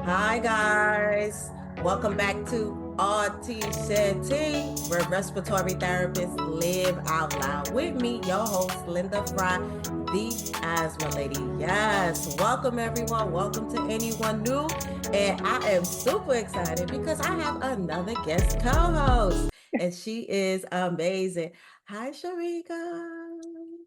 Hi guys, welcome back to RT where respiratory therapists live out loud. With me, your host Linda Fry, the asthma lady. Yes, welcome everyone. Welcome to anyone new, and I am super excited because I have another guest co-host, and she is amazing. Hi, Shemeka.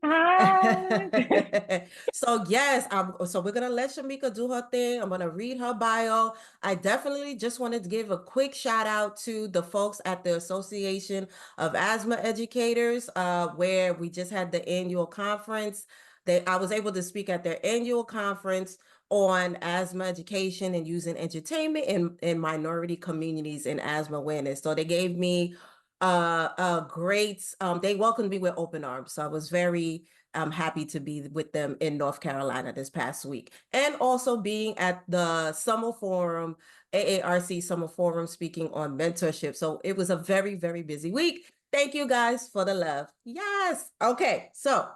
Hi. So yes, so we're gonna let Shemeka do her thing. I'm gonna read her bio. I definitely just wanted to give a quick shout out to the folks at the Association of Asthma Educators, where we just had the annual conference. I was able to speak at their annual conference on asthma education and using entertainment in minority communities in asthma awareness. So they gave me a great they welcomed me with open arms. So I was very happy to be with them in North Carolina this past week. And also being at the Summer Forum, AARC Summer Forum, speaking on mentorship. So it was a very, very busy week. Thank you guys for the love. Yes. Okay. So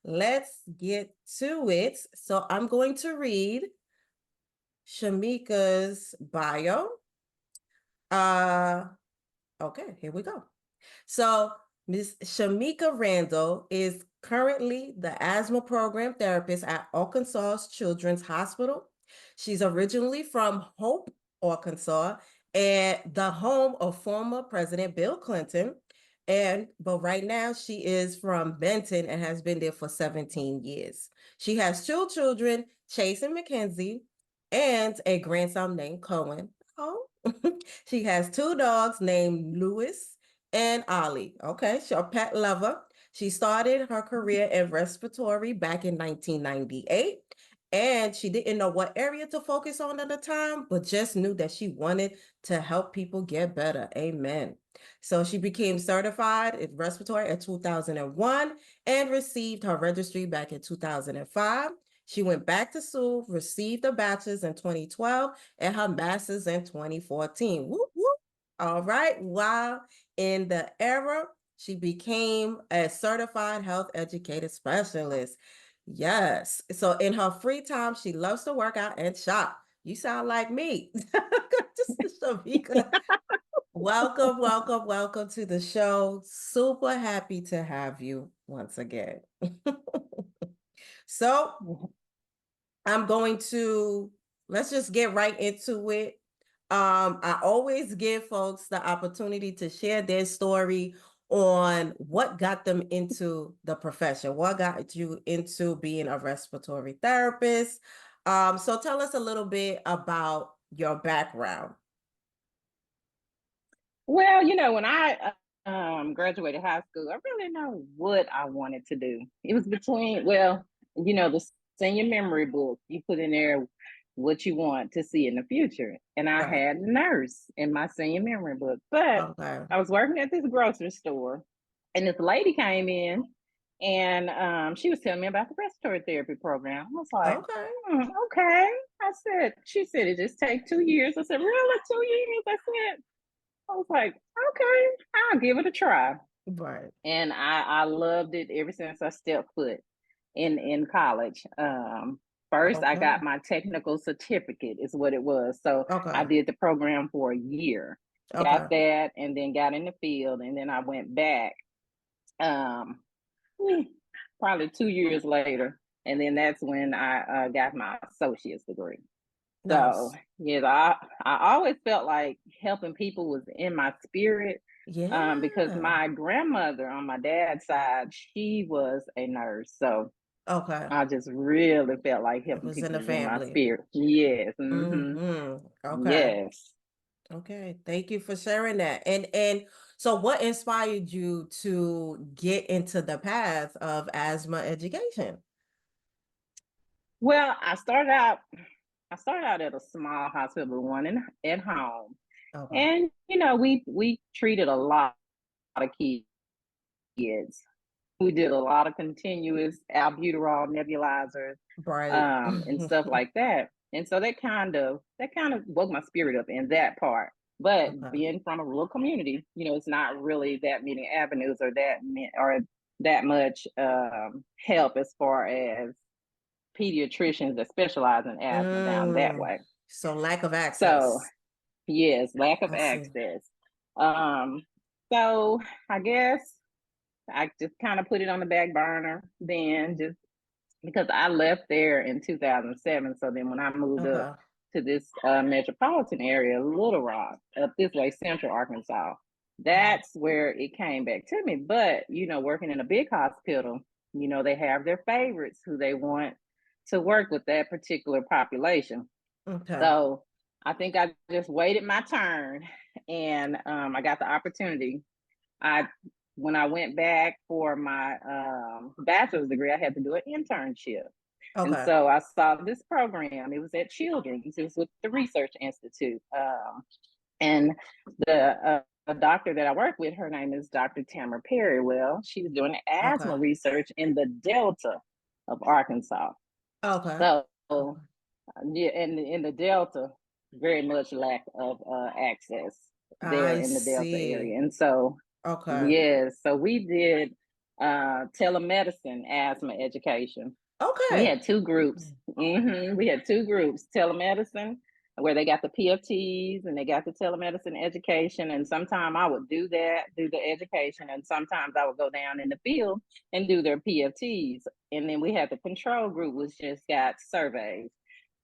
let's get to it. So I'm going to read Shemeka's bio. Uh, okay, here we go. So Ms. Shemeka Randle is currently the asthma program therapist at Arkansas Children's Hospital. She's originally from Hope, Arkansas, and the home of former President Bill Clinton. But right now she is from Benton and has been there for 17 years. She has two children, Chase and Mackenzie, and a grandson named Cohen. Oh, she has two dogs named Louis and Ollie. Okay, she's a pet lover. She started her career in respiratory back in 1998. And she didn't know what area to focus on at the time, but just knew that she wanted to help people get better. Amen. So she became certified in respiratory in 2001 and received her registry back in 2005. She went back to school, received a bachelor's in 2012 and her master's in 2014. Whoop, whoop. All right. While in the era, she became a certified health educator specialist. Yes. So in her free time, she loves to work out and shop. You sound like me. Just Shamika. Welcome, welcome, welcome to the show. Super happy to have you once again. So I'm going to let's just get right into it. I always give folks the opportunity to share their story on what got them into the profession, what got you into being a respiratory therapist. So tell us a little bit about your background. Well, when I graduated high school, I really didn't know what I wanted to do. It was between, the senior memory book, you put in there what you want to see in the future. And I Right. had nurse in my senior memory book. But Okay. I was working at this grocery store, and this lady came in, and she was telling me about the respiratory therapy program. I was like, Okay. okay. She said, it just take 2 years. I said, really, 2 years? I was like, okay, I'll give it a try. Right. And I loved it ever since I stepped foot in college. First, I Okay. got my technical certificate, is what it was. So I Okay. did the program for a year, got Okay. that, and then got in the field. And then I went back um, probably 2 years later. And then that's when I got my associate's degree. So Nice. yes, I always felt like helping people was in my spirit, because Yeah. my grandmother on my dad's side, she was a nurse. So Okay. I just really felt like It helping was in people the was in my family. spirit. Yes. Mm-hmm. Okay. Yes. Okay. Thank you for sharing that. And so what inspired you to get into the path of asthma education? Well, I started out at a small hospital, one at home. Okay. And we treated a lot of kids. We did a lot of continuous albuterol nebulizers, Right. and stuff like that. And so that kind of woke my spirit up in that part. But Okay. being from a rural community, it's not really that many avenues or that much help as far as pediatricians that specialize in asthma down that Mm, way. So lack of So access. yes, lack of I see. access. Um, so I guess I just kind of put it on the back burner then, just because I left there in 2007. So then when I moved up Okay. to this metropolitan area, Little Rock, up this way, Central Arkansas, that's where it came back to me. But, working in a big hospital, they have their favorites who they want to work with that particular population. Okay. So I think I just waited my turn, and I got the opportunity. I When I went back for my bachelor's degree, I had to do an internship. And Okay. so I saw this program. It was at Children's. It was with the Research Institute. And the doctor that I work with, her name is Dr. Tamara Perry. Well, she's doing Okay. asthma research in the Delta of Arkansas. Okay. So Okay. yeah, in the Delta, very much lack of access there I in the Delta see. area. And so Okay. yes, so we did telemedicine asthma education. We Okay. had two groups. We had two groups: telemedicine, where they got the PFTs and they got the telemedicine education. And sometimes I would do the education, and sometimes I would go down in the field and do their PFTs. And then we had the control group, which just got surveys.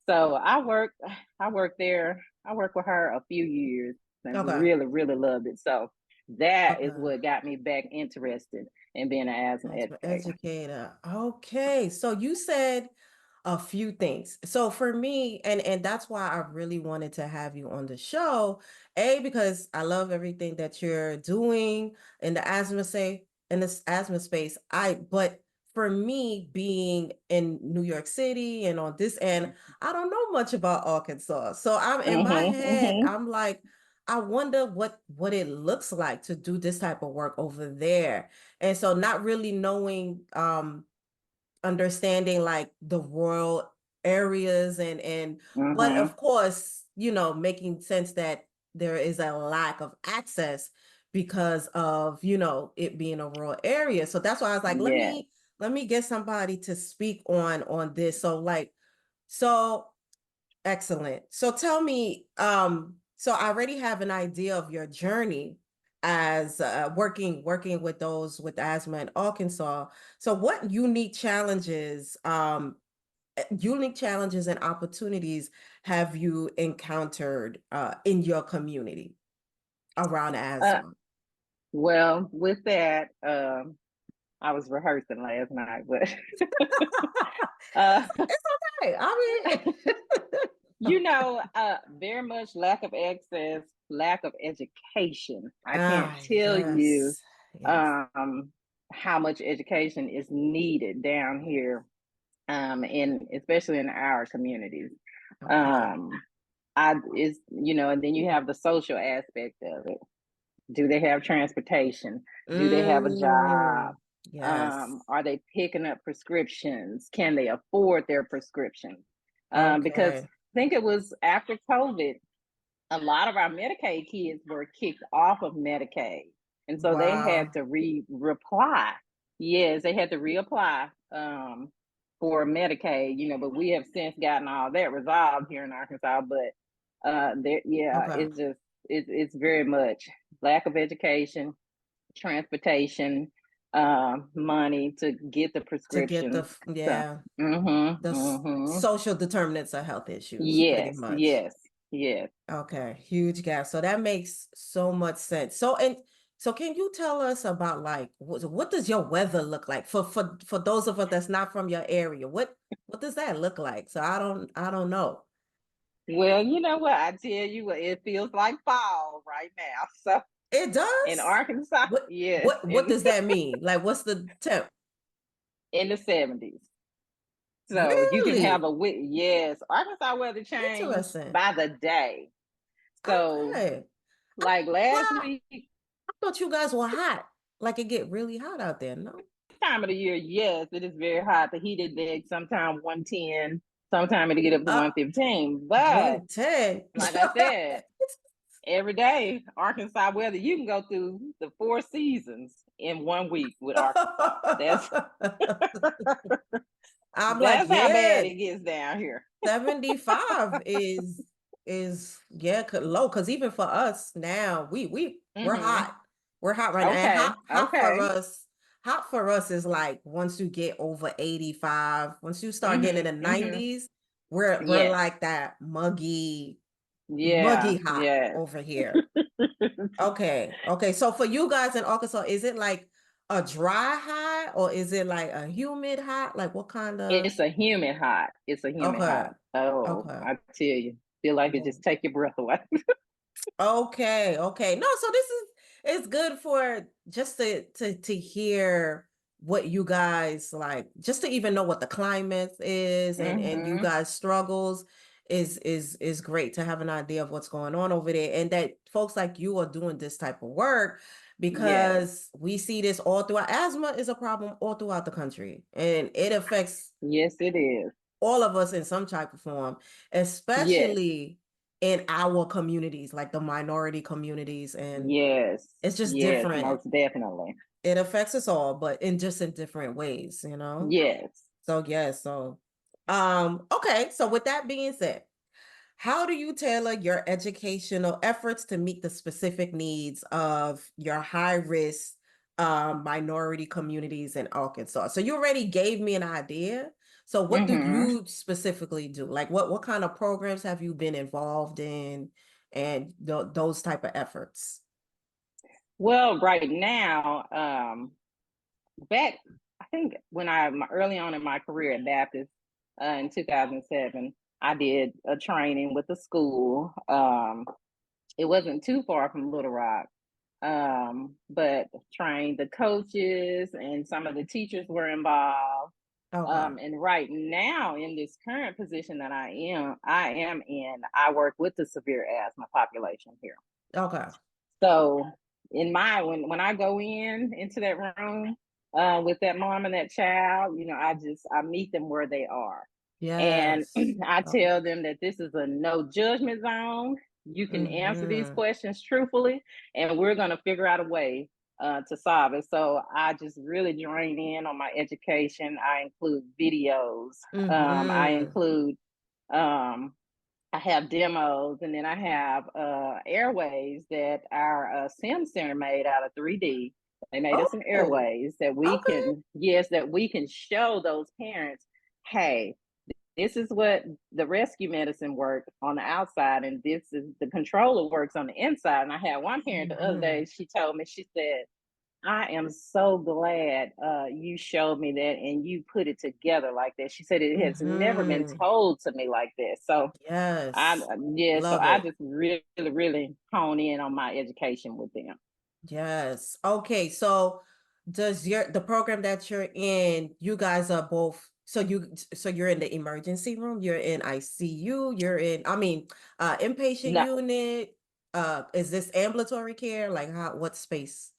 So I worked there. I worked with her a few years and Okay. really, really loved it. So that is Okay. what got me back interested in being an asthma Asthma educator. educator. Okay. So you said a few things. So for me, and that's why I really wanted to have you on the show, because I love everything that you're doing in the asthma space. But for me, being in New York City and on this end, I don't know much about Arkansas. So I'm in my head, Mm-hmm. I'm like, I wonder what it looks like to do this type of work over there. And so not really knowing understanding like the rural areas and but Mm-hmm. of course, making sense that there is a lack of access because of, it being a rural area. So that's why I was like, let Yeah. me let me get somebody to speak on this. So excellent. So tell me, so I already have an idea of your journey as working with those with asthma in Arkansas. So what unique challenges and opportunities have you encountered in your community around Uh, asthma? well, with that, I was rehearsing last night, but uh, It's okay. I mean, very much lack of access, lack of education. I can't tell you yes, yes. um, how much education is needed down here, in especially in our communities. Okay. Um, and then you have the social aspect of it. Do they have transportation? Do they have a job? Mm, yes. Are they picking up prescriptions? Can they afford their prescriptions? Because Okay. I think it was after COVID, a lot of our Medicaid kids were kicked off of Medicaid. And so they had Wow. to reapply. Yes, they had to reapply for Medicaid, but we have since gotten all that resolved here in Arkansas. But yeah, Okay. it's very much lack of education, transportation, money to get the To get prescriptions. So, yeah, the mm-hmm. social determinants of health issues, pretty Yes, much. yes, yes. Okay, huge gap. So that makes so much sense. So can you tell us about like what does your weather look like for those of us that's not from your area? What does that look like? So I don't know. Well, you know what? I tell you what, it feels like fall right now. So It in does? Arkansas, What yes, what does that mean? Like what's the temp? in the 70s. So you can have Really? yes, Arkansas weather change Interesting. by the day. So Okay. I, like last well, week, I thought you guys were hot. Like it get really hot out there, no? time of the year, yes, it is very hot. The heat index sometime 110, sometime it'll get up to Uh 115. But 110. like I said, every day, Arkansas weather, you can go through the four seasons in 1 week with Arkansas. That's I'm like, that's how yeah, bad it gets down here. 75 is is low, because even for us now, we're Mm-hmm. hot. We're hot right now. And Okay. Okay. hot for us is like once you get over 85, once you start getting in Mm-hmm. the Mm-hmm. 90s, we're Yes. like that Yeah. muggy hot Yes. over here. Okay. Okay. So for you guys in Arkansas, is it like a dry hot or is it like a humid hot? Like what kind of It's a humid hot. It's a humid okay. hot. Oh, Okay. I tell you, feel like it Yeah. just take your breath away. Okay, okay. No, so this is it's good for just to hear what you guys like, just to even know what the climate is and you Mm-hmm. guys struggles is great to have an idea of what's going on over there, and that folks like you are doing this type of work, Yes. because we see this all throughout. Asthma is a problem all throughout the country, and it affects Yes, it is. all of us in some type of form, Yes. especially in our communities, like the minority communities. And Yes. it's just Yes, different. most definitely. It affects us all, but in different ways, Yes. So yeah, so okay. So with that being said, how do you tailor your educational efforts to meet the specific needs of your high risk minority communities in Arkansas? So you already gave me an idea. So what do Mm-hmm. you specifically do? Like what kind of programs have you been involved in, and those type of efforts? Well, right now, back I think when early on in my career at Baptist in 2007, I did a training with the school. It wasn't too far from Little Rock, but trained the coaches and some of the teachers were involved. Okay. And right now, in this current position that I am in, I work with the severe asthma population here. Okay. So when I go into that room with that mom and that child, I meet them where they are. And Yes. I Okay. tell them that this is a no judgment zone. You can answer these Mm-hmm. questions truthfully, and we're going to figure out a way to solve it. So I just really drain in on my education. I include videos. I Mm-hmm. include um, I have demos, and then I have airways that our sim center made out of 3D. They made us some Oh, airways that we okay. can, yes, that we can show those parents, hey, this is what the rescue medicine work on the outside, and this is the controller works on the inside. And I had one parent the other Mm-hmm. day, she told me, she said, I am so glad you showed me that and you put it together like that. She said it has never been Mm-hmm. told to me like this. So I Yes. yeah, so Love I it. just really, really hone in on my education with them. Yes. Okay. So does the program that you're in, you guys are both, so you're in the emergency room, you're in ICU, you're in, inpatient No, unit. Is this ambulatory care? Like what space?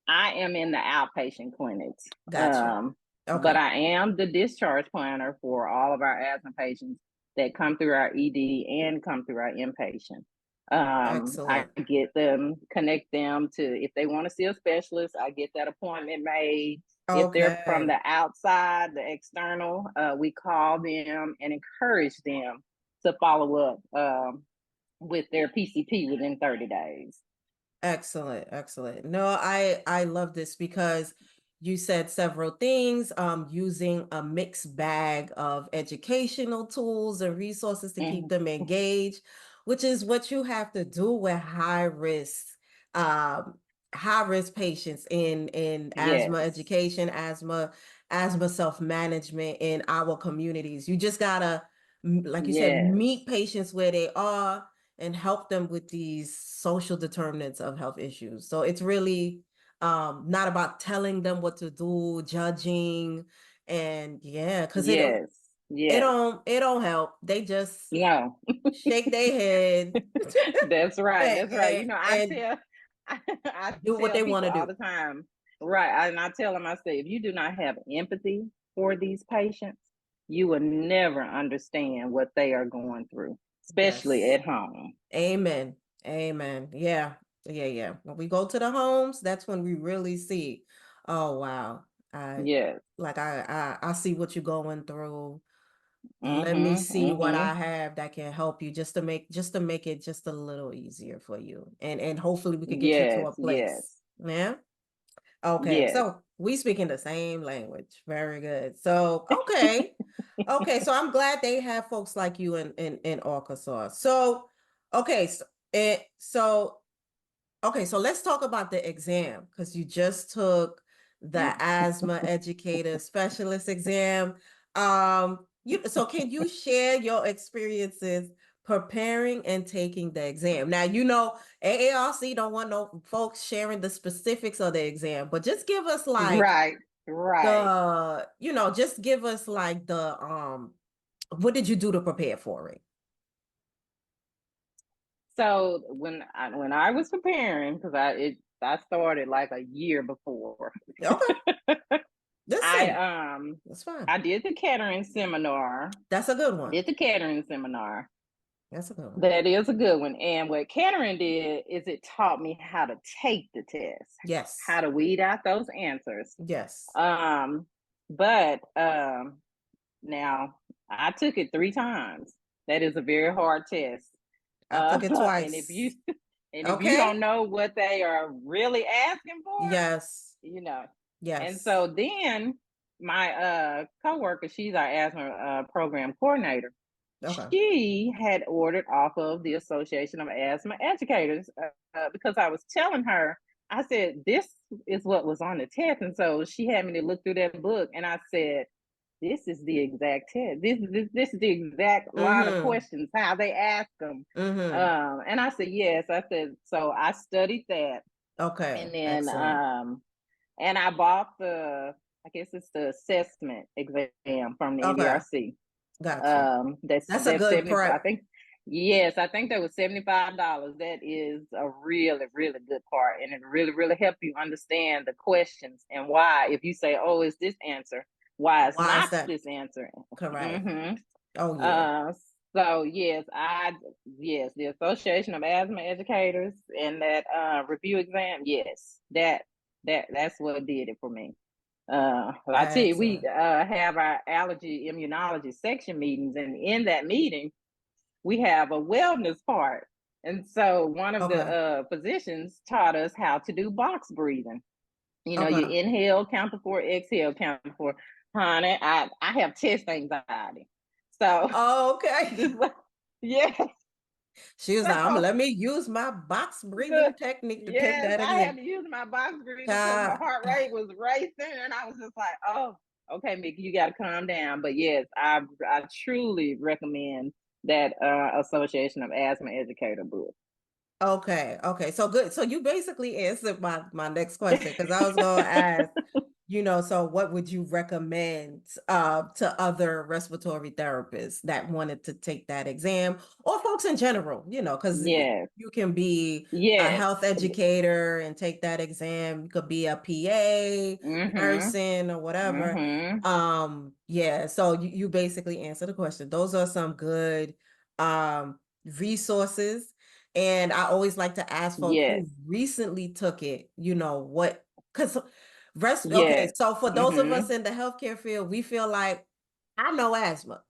I am in the outpatient clinics, Got you. but Okay. I am the discharge planner for all of our asthma patients that come through our ED and come through our inpatient. I Excellent. get them, connect them to, if they want to see a specialist, I get that appointment made. If they're from Okay. the outside, the external, we call them and encourage them to follow up with their PCP within 30 days. Excellent, excellent. No, I love this because you said several things, using a mixed bag of educational tools and resources to keep Mhm. them engaged, which is what you have to do with um, high risk patients in asthma Yes, education, asthma self-management in our communities. You just gotta, like you said, yes, meet patients where they are and help them with these social determinants of health issues. So it's really not about telling them what to do, judging, and yeah, because yes, yes. it don't help. They just No, shake their head that's right. and, That's right. I and tell, I do what tell they want people to all do. the time, right? And I tell them, I say, if you do not have empathy for these patients, you will never understand what they are going through, especially Yes. at home. Amen. Amen. Yeah. Yeah, yeah. When we go to the homes, that's when we really see, oh wow. I Yes, I see what you're going through. Let me see what I Mm-hmm. have that can help you just to make it just a little easier for you. And hopefully we could get you to Yes, a place. yes, Yeah. Okay. yes. So we speaking the same language. Very good. So okay. Okay. So I'm glad they have folks like you in Arkansas. So okay, so okay, so let's talk about the exam because you just took the Asthma Educator Specialist exam. So can you share your experiences preparing and taking the exam? Now, AARC don't want no folks sharing the specifics of the exam, but just give us like Right, right. just give us like what did you do to prepare for it? So when I was preparing, because I started like a year before. Okay, I listen, um that's fine. I did the catering seminar. That's a good one. Did the catering seminar. That's a good one. That is a good one. And what catering did is it taught me how to take the test, Yes. how to weed out those answers. Yes. Um, but now I took it 3 times. That is a very hard test. I took it And if you twice. and if you Okay. don't know what they are really asking for, Yes. you know. And Yes. so then my coworker, she's our asthma program coordinator. Okay. She had ordered off of the Association of Asthma Educators because I was telling her, I said, this is what was on the test. And so she had me to look through that book, and I said, this is the exact test. This is the exact line of Mm-hmm. questions, how they ask them. Mm-hmm. And I said, yes. I said, so I studied that. Okay. And then Excellent. and I bought I guess it's the assessment exam from the Okay. NDRC. Gotcha. That's a That's good 70. I prep. think yes, I think that was $75. That is a really, really good part. And it really, really help you understand the questions and why. If you say, oh, it's this answer, why it's Why is not that this answer. correct? Mm-hmm. Oh yeah. Uh so yes, the Association of Asthma Educators and that review exam, yes, that's what did it for me. I tell you, we Excellent. have our allergy immunology section meetings, and in that meeting, we have a wellness part. And so one of the Okay. physicians taught us how to do box breathing. You Okay. inhale, count to 4, exhale, count to 4. Honey, I have test anxiety, so Okay. this yes. She was like, I'm gonna So let me use my box breathing look, technique to take yes, that I had exam. to use my box breathing because my God. heart rate was racing, and I was just like, "Oh, okay, Mickey, you got to calm down." But yes, I truly recommend that Association of Asthma Educator book. Okay, okay. So good. So you basically answered my next question because I was gonna ask, so what would you recommend to other respiratory therapists that wanted to take that exam or folks in general, because Yes, you can be a yes, health educator and take that exam. You could be a PA, mm-hmm, nursing or whatever. mm-hmm, Yeah, so you basically answer the question. Those are some good resources. And I always like to ask folk yes, who recently took it, because okay, yes, so for those of us mm-hmm, in the healthcare field, we feel like I know asthma.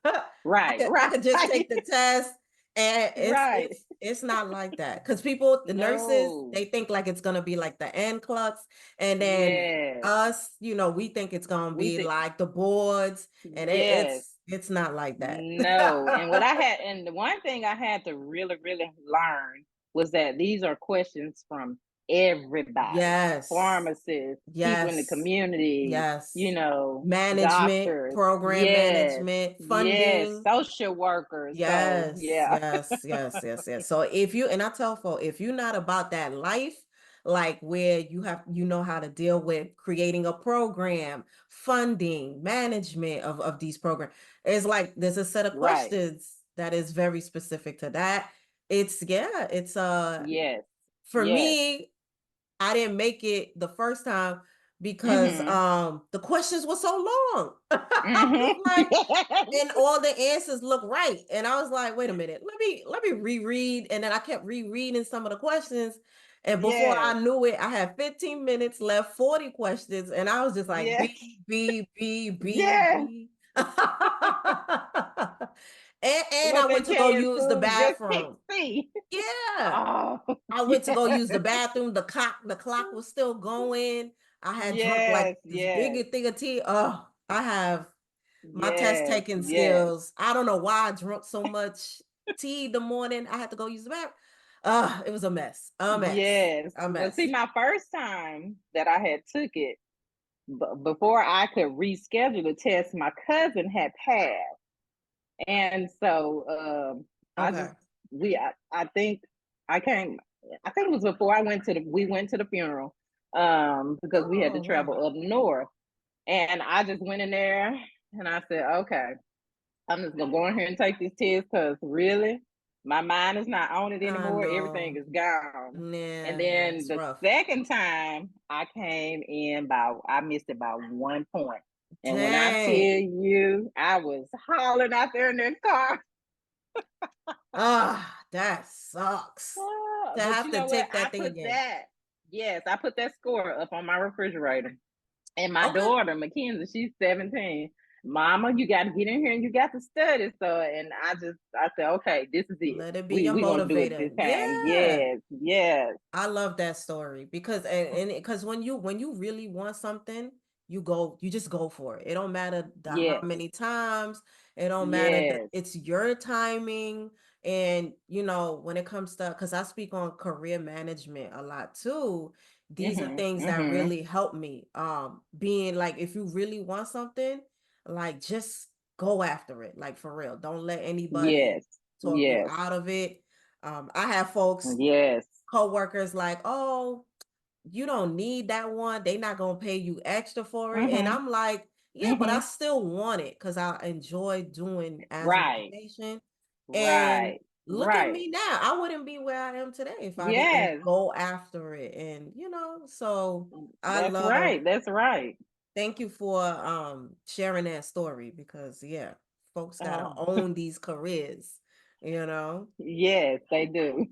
I right, could I right, could just take the test and it's right. it's it's not like that. Because people, the nurses, No, they think like it's gonna be like the NCLEX, and then yes, us, we think it's gonna we be think like the boards, and yes. it's not like that. No, and the one thing I had to really, really learn was that these are questions from everybody, Yes. pharmacists, people in the Yes. community, Yes. Management, doctors, program yes, management, yes, funding. social workers. So Yes, yeah, yes, yes, yes, yes. So and I tell folks, if you're not about that life, like where you know how to deal with creating a program, funding, management of these programs, it's like there's a set of right, questions that is very specific to that. It's yes, for yes, me, I didn't make it the first time because mm-hmm, the questions were so long. I was mm-hmm, like, yes, and all the answers look right. And I was like, wait a minute, let me reread. And then I kept rereading some of the questions. And before yes, I knew it, I had 15 minutes left, 40 questions. And I was just like, yes, B, B, B, B, yes. B. And I What they went to tell go you in use the school, just pick bathroom. C. Yeah. Oh, I went to go use the yes. bathroom. The clock was still going. I had drunk like Yes, this yes, big thing of tea. Oh, I have my test yes, taking yes, skills. I don't know why I drunk so much tea in the morning. I had to go use the bathroom. It was a mess. A mess. yes. A Well, see, mess. my first time that I had took it, before I could reschedule the test, my cousin had passed, and so I Okay. just I think I came. I think it was before we went to the funeral, because we had to Oh, wow. travel up north, and I just went in there and I said, okay, I'm just gonna go in here and take this test because really, my mind is not on it I anymore. Everything know. is gone. And Yeah, then it's the rough. second time, I came in by I missed it by 1 point. And when I tell Dang. you, I was hollering out there in that car. That sucks. To But have you to know what? take that thing again. Yes, I put that score up on my refrigerator. And my Okay. daughter, Mackenzie, she's 17. Mama, you got to get in here and you got to study. So, and I said, okay, this is it. Let it be your We gonna do it motivator. this time. Yeah. Yes, yes, I love that story because and because when you really want something, you just go for it. It don't matter how yes, many times, it don't matter that yes. it's your timing. And when it comes to, because I speak on career management a lot too, these are Mhm, things that mhm. really help me. Being like, if you really want something, like just go after it, like for real. Don't let anybody Yes, talk you yes, out of it. I have folks, yes. coworkers, like, oh, you don't need that one. They not gonna pay you extra for it. And Mhm, I'm like, yeah, but I mhm. still want it because I enjoy doing asthma Right, education. And right, look at right. me now. I wouldn't be where I am today if I didn't Yes, go after it. And so I that's love, right. That's right. thank you for sharing that story because yeah, folks gotta Oh, own these careers, you know. yes, they do.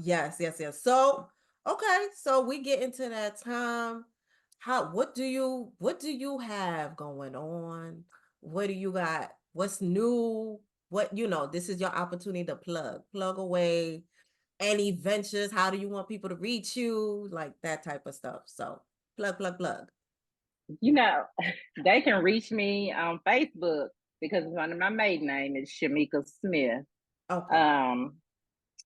Yes, yes, yes. So, okay, so we get into that time. What do you have going on? What do you got? What's new? This is your opportunity to plug away any ventures. How do you want people to reach you? Like that type of stuff. So, plug. You know, they can reach me on Facebook because one of my maiden name is Shemeka Smith. Okay. Um,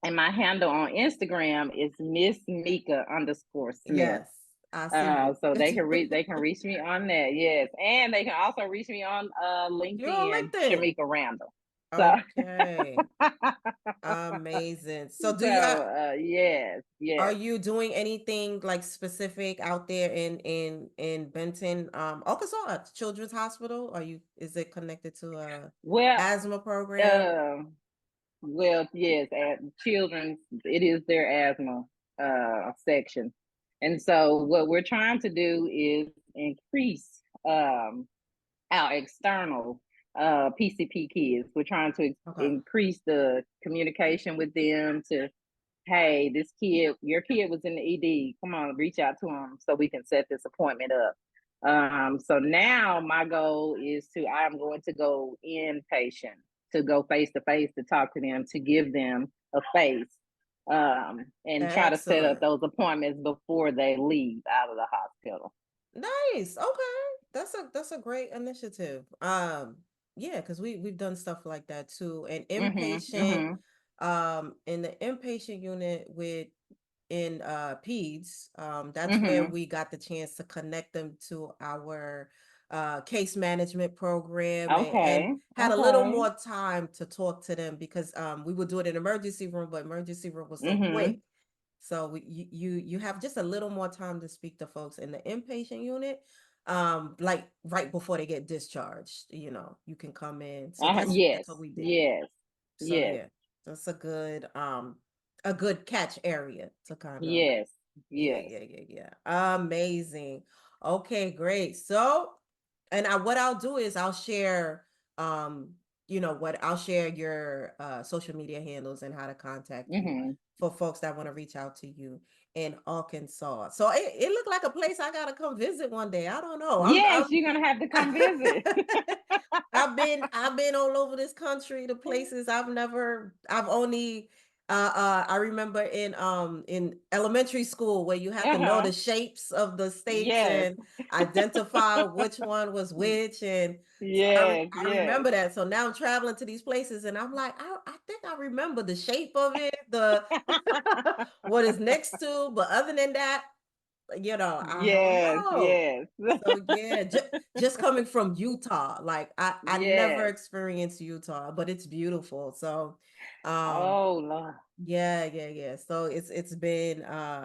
and my handle on Instagram is Miss Mika _ Smith. Yes, I see you. So they can reach me on that, yes, and they can also reach me on You're on LinkedIn, LinkedIn. Shemeka Randle. So, Okay. Amazing. So do so you yes, are yes. you doing anything like specific out there in Benton, Arkansas, at Children's Hospital? Is it connected to a Well, asthma program? uh, well, yes, at children's, it is their asthma section, and so what we're trying to do is increase our external PCP kids. We're trying to Okay. increase the communication with them to, hey, this kid, your kid was in the ED. Come on, reach out to them so we can set this appointment up. So now my goal is I'm going to go inpatient, to go face to face, to talk to them, to give them a face, and try to set up Excellent. those appointments before they leave out of the hospital. Nice. Okay. That's a great initiative. Yeah, because we've done stuff like that too. And Mm-hmm. inpatient, Mm-hmm. in the inpatient unit with in peds, that's where Mm-hmm. we got the chance to connect them to our case management program, and Okay. had a little Okay. more time to talk to them because we would do it in emergency room, but emergency room was so Mm-hmm. quick. So you have just a little more time to speak to folks in the inpatient unit, like right before they get discharged. You can come in. So that's Yes. what we did. Yes. So Yes. yeah, that's a good catch area to kind of, Yes. yeah, Yes. yeah, yeah, yeah. Amazing. Okay, great. So, and what I'll do is I'll share, I'll share your social media handles and how to contact you Mm-hmm. for folks that want to reach out to you in Arkansas. So it looked like a place I gotta come visit one day. I don't know. I'm Yes, you're gonna have to come visit. I've been all over this country to places I've only I remember in elementary school where you have to know Uh-huh. the shapes of the states Yes. and identify which one was which. And so Yes, I yes. remember that. So now I'm traveling to these places and I'm like, I think I remember the shape of it, the what is next to, but other than that, I don't Yes, know. yes. So yeah, just coming from Utah, like I never Yes. experienced Utah, but it's beautiful. So, um, Oh, Lord. yeah, yeah, yeah. So it's been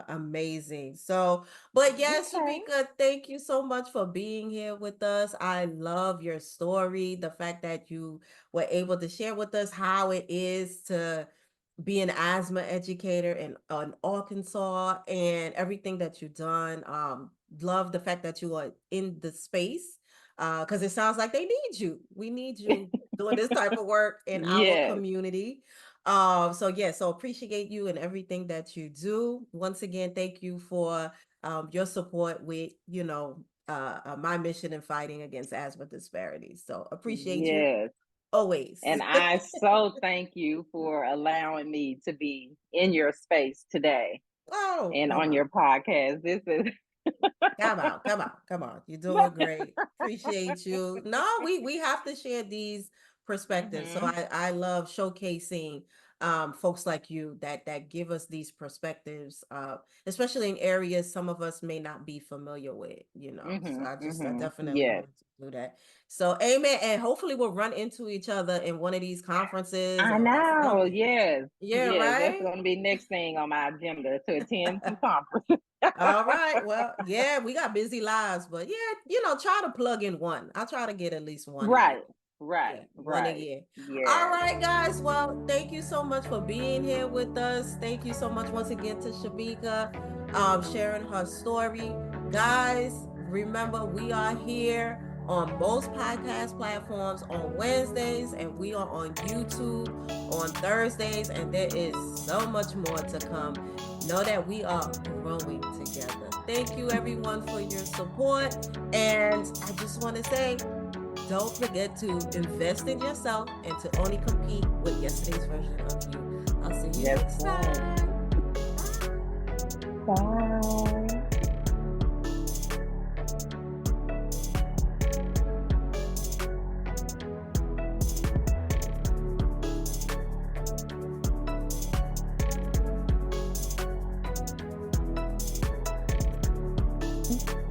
amazing. So, but yes, Okay. Shemeka, thank you so much for being here with us. I love your story, the fact that you were able to share with us how it is to be an asthma educator in Arkansas and everything that you've done. Love the fact that you are in the space because it sounds like they need you. We need you doing this type of work in our Yes. community. So yeah, so appreciate you and everything that you do. Once again, thank you for your support with, my mission in fighting against asthma disparities. So appreciate you Yes. always. And I so thank you for allowing me to be in your space today Oh, and come on on. your podcast. This is Come on, come on, come on. You're doing great. Appreciate you. No, we have to share these perspectives. So hmm I love showcasing folks like you that give us these perspectives, especially in areas some of us may not be familiar with. So I definitely Yes. wanted to do that. So amen. And hopefully we'll run into each other in one of these conferences I or know. something. Yes. Yeah, Yes. That's right? going to be next thing on my agenda to attend some conferences. All right. Well, yeah, we got busy lives, but yeah, try to plug in one. I'll try to get at least one a year. Right. Right. Yeah, one a Right. year. All Yes. right, guys. Well, thank you so much for being here with us. Thank you so much once again to Shemeka, sharing her story. Guys, remember we are here on most podcast platforms on Wednesdays, and we are on YouTube on Thursdays, and there is so much more to come. Know that we are growing together. Thank you, everyone, for your support. And I just want to say, don't forget to invest in yourself and to only compete with yesterday's version of you. I'll see you Yes, next right. time. Bye.